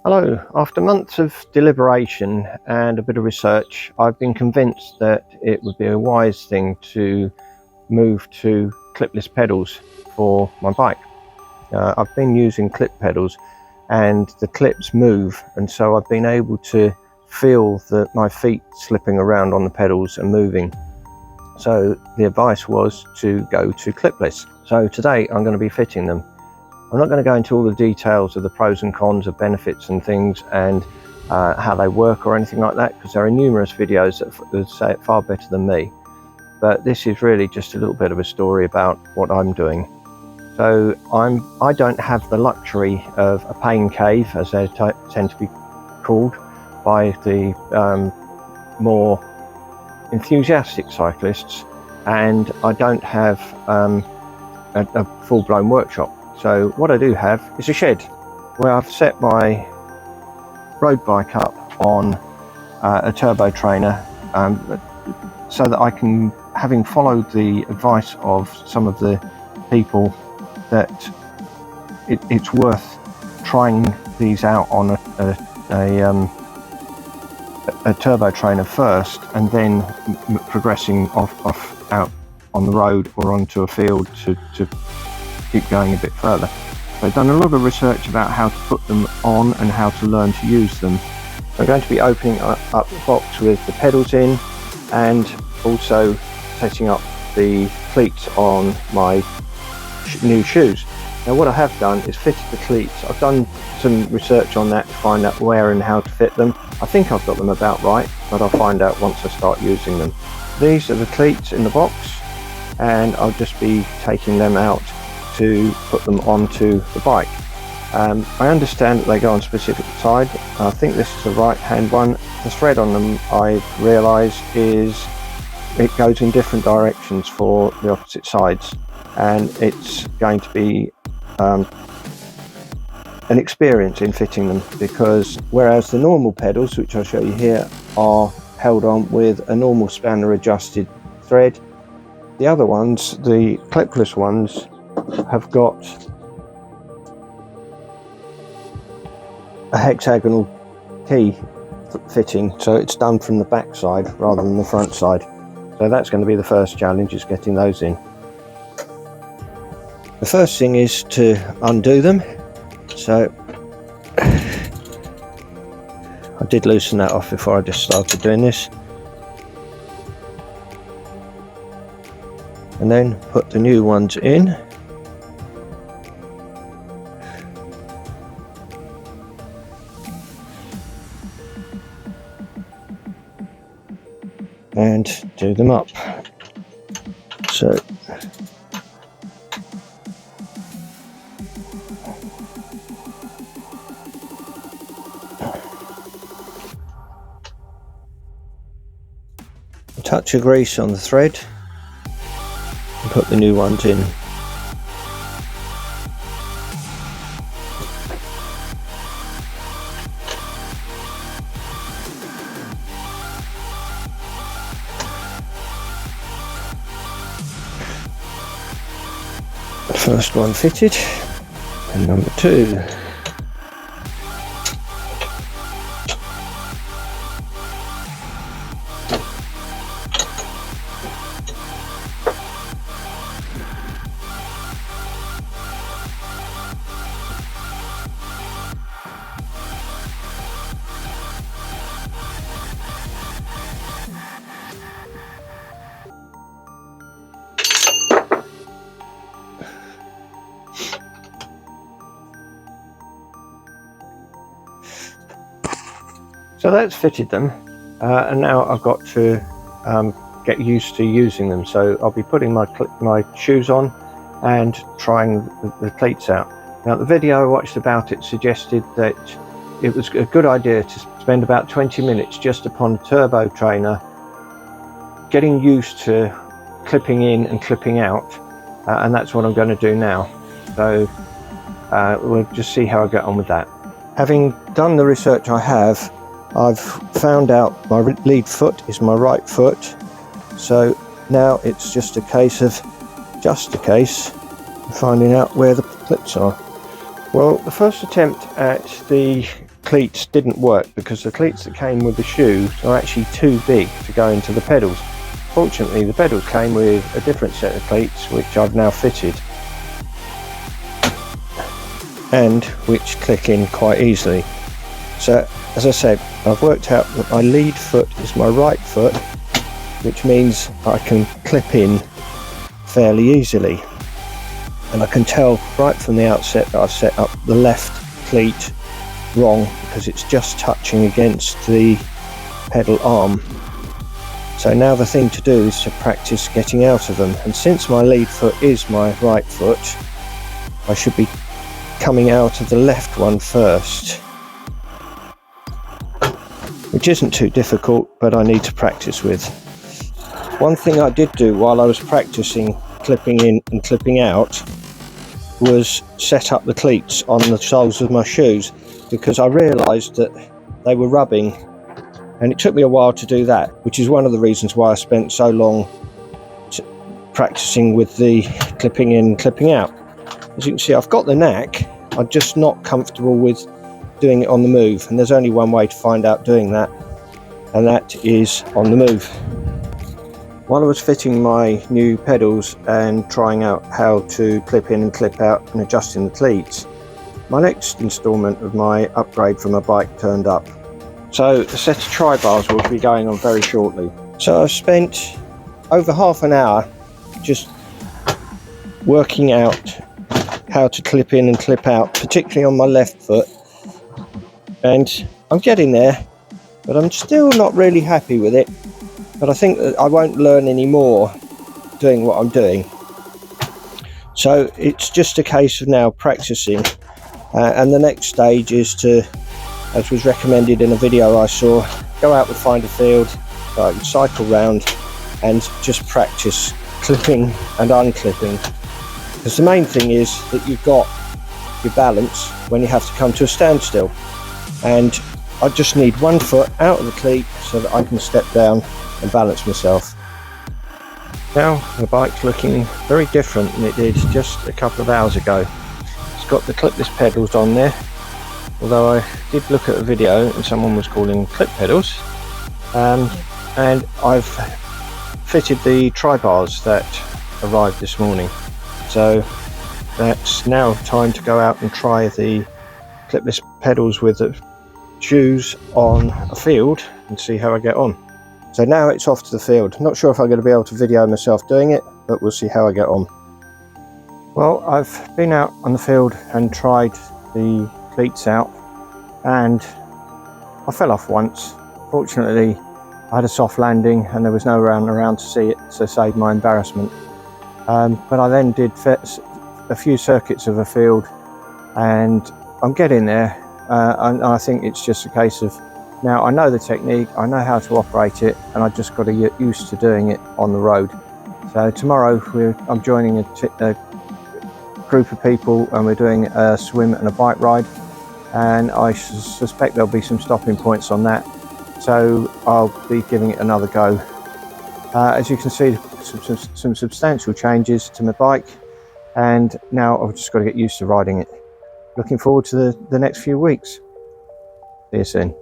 Hello. After months of deliberation and a bit of research, I've been convinced that it would be a wise thing to move to clipless pedals for my bike. I've been using clip pedals and the clips move, and so I've been able to feel my feet slipping around on the pedals and moving. So the advice was to go to clipless. So today I'm going to be fitting them. I'm not going to go into all the details of the pros and cons of benefits and things and how they work or anything like that, because there are numerous videos that say it far better than me. But this is really just a little bit of a story about what I'm doing. So I don't have the luxury of a pain cave, as they tend to be called by the more enthusiastic cyclists, and I don't have a full-blown workshop. So what I do have is a shed where I've set my road bike up on a turbo trainer, so that I can, having followed the advice of some of the people, that it's worth trying these out on a turbo trainer first, and then progressing off out on the road or onto a field to keep going a bit further. So I've done a lot of research about how to put them on and how to learn to use them. I'm going to be opening up the box with the pedals in, and also setting up the cleats on my new shoes. Now what I have done is fitted the cleats. I've done some research on that to find out where and how to fit them. I think I've got them about right, but I'll find out once I start using them. These are the cleats in the box, and I'll just be taking them out to put them onto the bike. I understand that they go on specific side. I think this is the right hand one. The thread on them, I realise, is it goes in different directions for the opposite sides, and it's going to be an experience in fitting them, because whereas the normal pedals, which I'll show you here, are held on with a normal spanner adjusted thread, the other ones, the clipless ones, have got a hexagonal key fitting, so it's done from the back side rather than the front side. So that's going to be the first challenge, is getting those in. The first thing is to undo them. So I did loosen that off before I just started doing this, and then put the new ones in. And do them up. So a touch of grease on the thread and put the new ones in. First one fitted, and number two. So that's fitted them, and now I've got to get used to using them. So I'll be putting my shoes on and trying the cleats out. Now the video I watched about it suggested that it was a good idea to spend about 20 minutes just upon a turbo trainer, getting used to clipping in and clipping out, and that's what I'm going to do now. So we'll just see how I get on with that. Having done the research I have, I've found out my lead foot is my right foot, so now it's just a case of finding out where the clips are. Well, the first attempt at the cleats didn't work because the cleats that came with the shoe are actually too big to go into the pedals. Fortunately, the pedals came with a different set of cleats which I've now fitted and which click in quite easily. So as I said, I've worked out that my lead foot is my right foot, which means I can clip in fairly easily, and I can tell right from the outset that I've set up the left cleat wrong because it's just touching against the pedal arm. So now the thing to do is to practice getting out of them, and since my lead foot is my right foot, I should be coming out of the left one first, which isn't too difficult, but I need to practice with. One thing I did do while I was practicing clipping in and clipping out was set up the cleats on the soles of my shoes, because I realised that they were rubbing, and it took me a while to do that, which is one of the reasons why I spent so long practicing with the clipping in, clipping out. As you can see, I've got the knack, I'm just not comfortable with doing it on the move, and there's only one way to find out doing that, and that is on the move. While I was fitting my new pedals and trying out how to clip in and clip out and adjusting the cleats, my next instalment of my upgrade from a bike turned up. So a set of tri-bars will be going on very shortly. So I've spent over half an hour just working out how to clip in and clip out, particularly on my left foot, and I'm getting there, but I'm still not really happy with it. But I think that I won't learn any more doing what I'm doing, so it's just a case of now practicing, and the next stage is to, as was recommended in a video I saw, go out and find a field, cycle round and just practice clipping and unclipping, because the main thing is that you've got your balance when you have to come to a standstill, and I just need one foot out of the cleat so that I can step down and balance myself. Now the bike's looking very different than it did just a couple of hours ago. It's got the clipless pedals on there, although I did look at a video and someone was calling clip pedals, and I've fitted the tri-bars that arrived this morning, so that's now time to go out and try the clipless pedals with the shoes on a field and see how I get on. So now it's off to the field. Not sure if I'm going to be able to video myself doing it, but we'll see how I get on. Well, I've been out on the field and tried the cleats out, and I fell off once. Fortunately, I had a soft landing and there was no one around to see it, so saved my embarrassment. But I then did a few circuits of a field, and I'm getting there, and I think it's just a case of, now I know the technique, I know how to operate it, and I just got to get used to doing it on the road. So tomorrow I'm joining a group of people, and we're doing a swim and a bike ride, and I suspect there'll be some stopping points on that, so I'll be giving it another go. As you can see, some substantial changes to my bike, and now I've just got to get used to riding it. Looking forward to the next few weeks. See you soon.